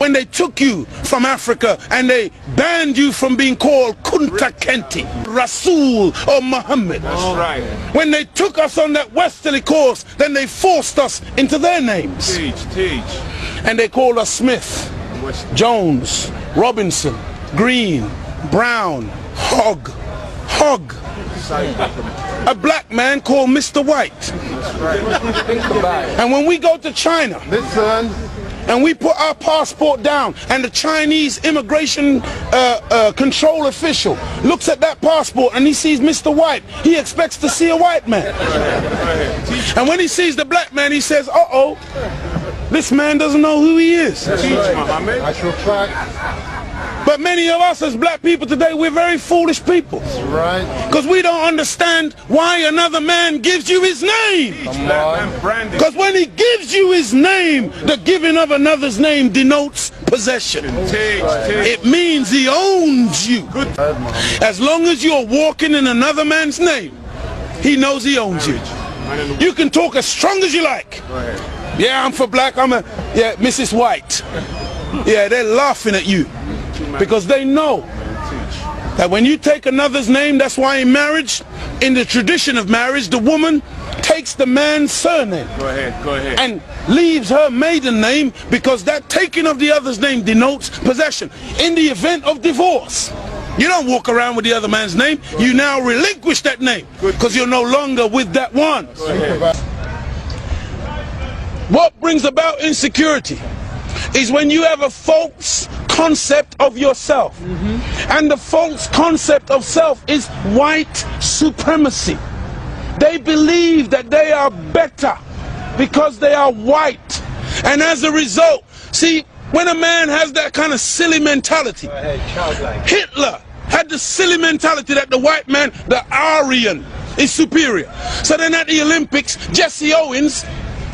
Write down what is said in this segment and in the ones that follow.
When they took you from Africa and they banned you from being called Kunta Kinte, Rasul or Muhammad. That's right. When they took us on that westerly course, then they forced us into their names. Teach. And they called us Smith, Jones, Robinson, Green, Brown, Hogg. A black man called Mr. White. That's right. And when we go to China, and we put our passport down, and the Chinese immigration control official looks at that passport and he sees Mr. White, he expects to see a white man. And when he sees the black man, he says, uh-oh, this man doesn't know who he is. Teach, Muhammad. Actual fact. But many of us as black people today, we're very foolish people. Right. Because we don't understand why another man gives you his name. Because when he gives you his name, the giving of another's name denotes possession. It means he owns you. As long as you're walking in another man's name, he knows he owns you. You can talk as strong as you like. Yeah, I'm for black, yeah, Mrs. White. Yeah, they're laughing at you. Because they know that when you take another's name, that's why in marriage, in the tradition of marriage, the woman takes the man's surname. Go ahead. And leaves her maiden name, because that taking of the other's name denotes possession. In the event of divorce, you don't walk around with the other man's name. You now relinquish that name because you're no longer with that one. What brings about insecurity is when you have a false concept of yourself. And the false concept of self is white supremacy. They believe that they are better because they are white. And as a result, see, when a man has that kind of silly mentality, Hitler had the silly mentality that the white man, the Aryan, is superior. So then at the Olympics, Jesse Owens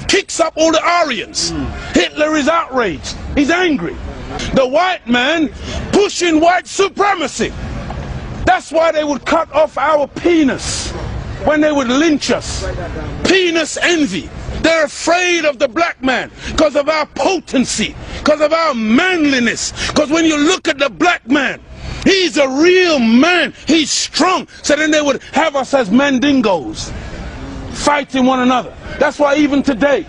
kicks up all the Aryans. Hitler is outraged. He's angry. The white man pushing white supremacy. That's why they would cut off our penis when they would lynch us. Penis envy. They're afraid of the black man because of our potency, because of our manliness. Because when you look at the black man, he's a real man. He's strong. So then they would have us as mandingos, fighting one another. That's why even today,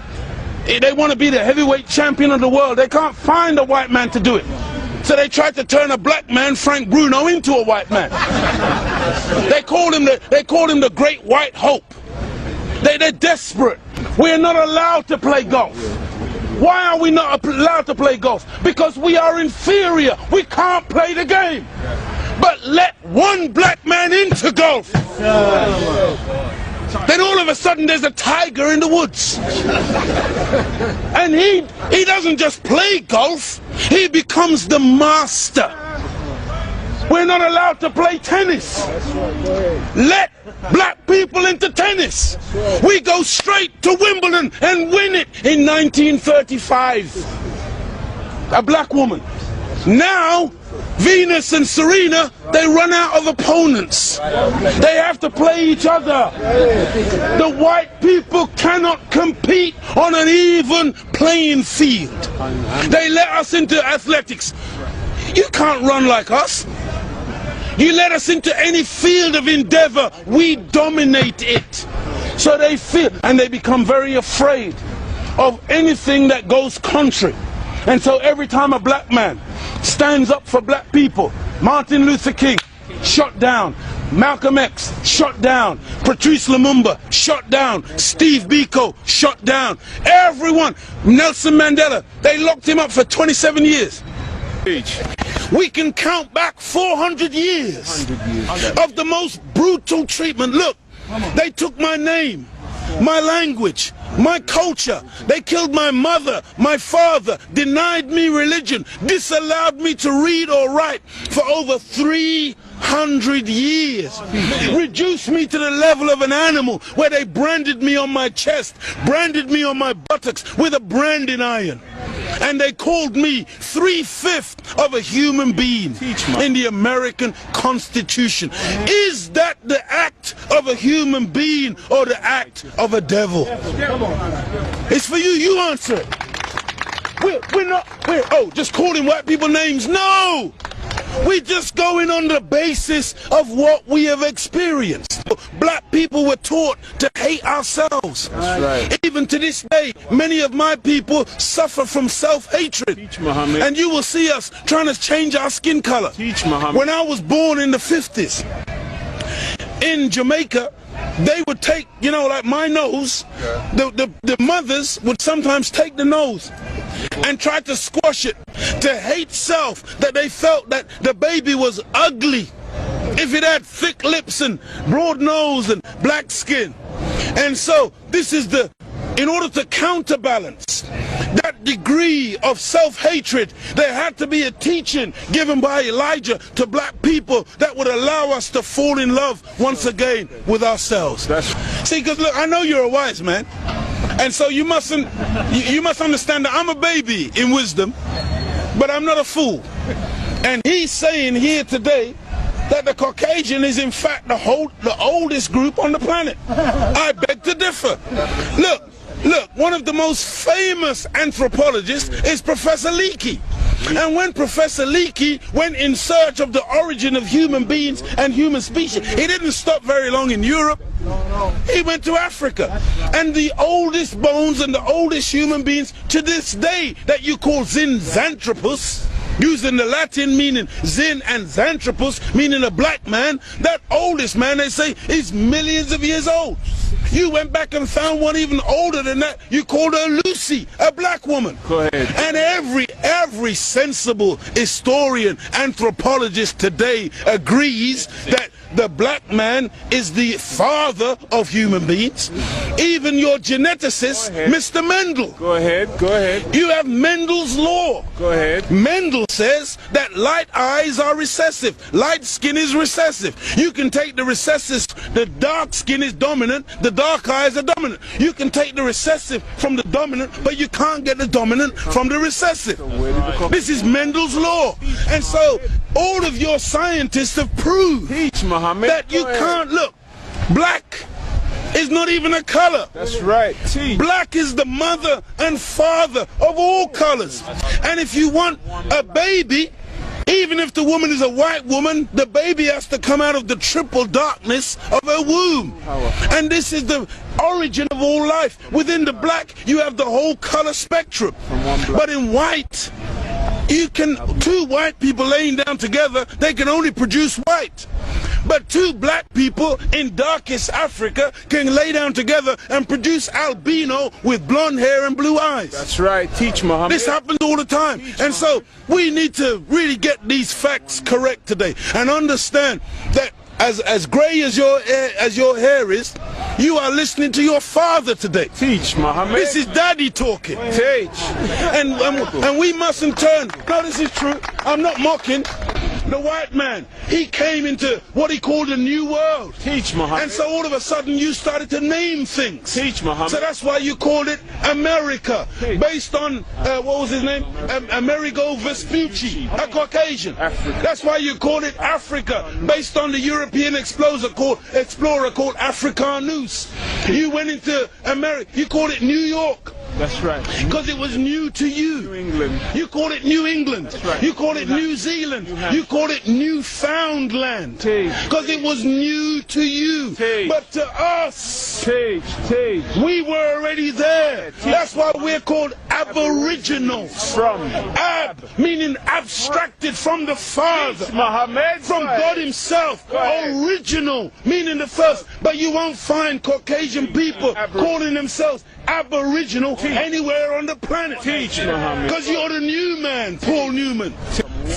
they want to be the heavyweight champion of the world. They can't find a white man to do it. So they tried to turn a black man, Frank Bruno, into a white man. They called him the Great White Hope. They're desperate. We're not allowed to play golf. Why are we not allowed to play golf? Because we are inferior. We can't play the game. But let one black man into golf. Then all of a sudden there's a tiger in the woods. And he doesn't just play golf, he becomes the master. We're not allowed to play tennis. Let black people into tennis. We go straight to Wimbledon and win it in 1935. A black woman. Now Venus and Serena, they run out of opponents. They have to play each other. The white people cannot compete on an even playing field. They let us into athletics. You can't run like us. You let us into any field of endeavor, we dominate it. So they feel, and they become very afraid of anything that goes contrary. And so every time a black man stands up for black people, Martin Luther King, shot down. Malcolm X, shot down. Patrice Lumumba, shot down. Steve Biko, shot down. Everyone, Nelson Mandela, they locked him up for 27 years. We can count back 400 years of the most brutal treatment. Look, they took my name, my language, my culture. They killed my mother, my father, denied me religion, disallowed me to read or write for over 300 years. Reduced me to the level of an animal, where they branded me on my chest, branded me on my buttocks with a branding iron. And they called me 3/5 of a human being in the American Constitution. Is that the act of a human being or the act of a devil? It's for you, you answer it. we're just calling white people names. No! We're just going on the basis of what we have experienced. Black people were taught to hate ourselves. That's right. Even to this day, many of my people suffer from self-hatred. Teach, Muhammad. And you will see us trying to change our skin color. Teach, Muhammad. When I was born in the 50s, in Jamaica, they would take, you know, like my nose, the mothers would sometimes take the nose and try to squash it, to hate self, that they felt that the baby was ugly if it had thick lips and broad nose and black skin. And so this is in order to counterbalance that degree of self-hatred, there had to be a teaching given by Elijah to black people that would allow us to fall in love once again with ourselves. See, because look, I know you're a wise man, and so you must understand that I'm a baby in wisdom, but I'm not a fool. And he's saying here today that the Caucasian is in fact the oldest group on the planet. I beg to differ. Look, one of the most famous anthropologists is Professor Leakey. And when Professor Leakey went in search of the origin of human beings and human species, he didn't stop very long in Europe. He went to Africa. And the oldest bones and the oldest human beings to this day that you call Zinjanthropus, using the Latin meaning Zin and Xanthropus, meaning a black man, that oldest man, they say, is millions of years old. You went back and found one even older than that. You called her Lucy, a black woman. Go ahead. And every sensible historian, anthropologist today agrees that the black man is the father of human beings. Even your geneticist, Mr. Mendel. Go ahead. You have Mendel's law. Go ahead. Mendel says that light eyes are recessive, light skin is recessive. You can take the recessive, the dark skin is dominant, the dark eyes are dominant. You can take the recessive from the dominant, but you can't get the dominant from the recessive. This is Mendel's law. And so all of your scientists have proved that you can't look. Black is not even a color. That's right. Black is the mother and father of all colors. And if you want a baby, even if the woman is a white woman, the baby has to come out of the triple darkness of her womb. And this is the origin of all life. Within the black, you have the whole color spectrum. But in white, two white people laying down together, they can only produce white. But two black people in darkest Africa can lay down together and produce albino with blonde hair and blue eyes. That's right. Teach, Muhammad. This happens all the time. And so we need to really get these facts correct today and understand that as gray as your hair is, you are listening to your father today. Teach, Muhammad. This is daddy talking. Teach. And we mustn't turn. No, this is true. I'm not mocking. The white man, he came into what he called a new world. Teach, Muhammad. And so all of a sudden you started to name things. Teach, Muhammad. So that's why you called it America, based on, what was his name? Amerigo Vespucci, a Caucasian. Africa. That's why you called it Africa, based on the European explorer called Africanus. You went into America, you called it New York. That's right. Because it was new to you. New England. You called it New England. That's right. You called it New Zealand. You called it Newfoundland. Because it was new to you. But to us, we were already there. That's why we're called aboriginals. From ab, meaning abstracted from the Father. Muhammad. From God himself. Original, meaning the first. But you won't find Caucasian people calling themselves aboriginal anywhere on the planet. Teach, Muhammad. Because you're the new man, Paul Newman.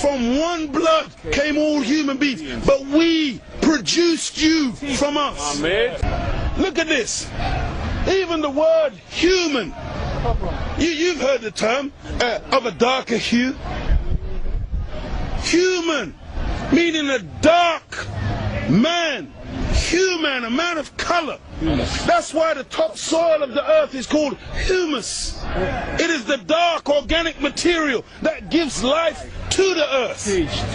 From one blood came all human beings, but we produced you from us. Look at this. Even the word human. You've heard the term of a darker hue. Human, meaning a dark man. Human, a man of color. That's why the topsoil of the earth is called humus. It is the dark organic material that gives life to the earth.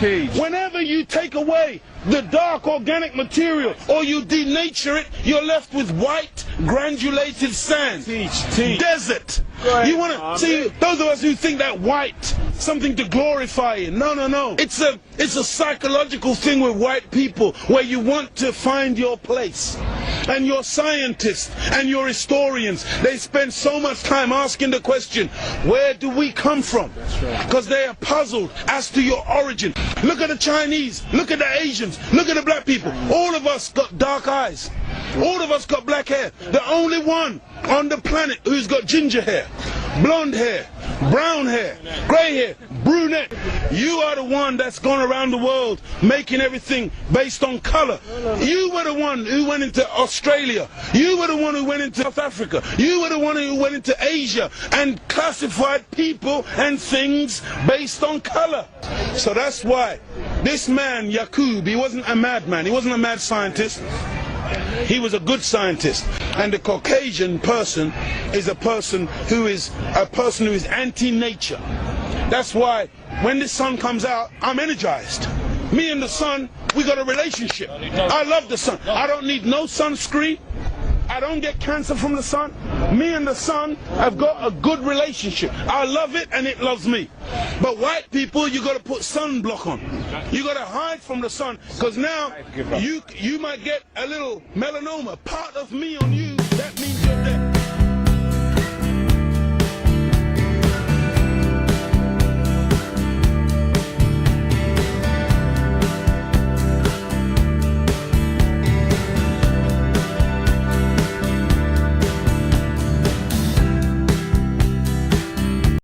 Teach. Whenever you take away the dark organic material or you denature it, you're left with white granulated sand. Teach. Desert. You want to see those of us who think that white something to glorify in. No. It's a psychological thing with white people where you want to find your place. And your scientists and your historians, they spend so much time asking the question, where do we come from? Because they are puzzled as to your origin. Look at the Chinese, look at the Asians, look at the black people. All of us got dark eyes. All of us got black hair. The only one on the planet who's got ginger hair, blonde hair, brown hair, grey hair, brunette. You are the one that's gone around the world making everything based on color. You were the one who went into Australia. You were the one who went into South Africa. You were the one who went into Asia and classified people and things based on color. So that's why this man, Yaqub, he wasn't a madman. He wasn't a mad scientist. He was a good scientist. And the Caucasian person is a person who is anti-nature. That's why when the sun comes out, I'm energized. Me and the sun, we got a relationship. I love the sun. I don't need no sunscreen. I don't get cancer from the sun. Me and the sun have got a good relationship. I love it and it loves me. But white people, you got to put sunblock on. You got to hide from the sun because now you might get a little melanoma. Part of me on you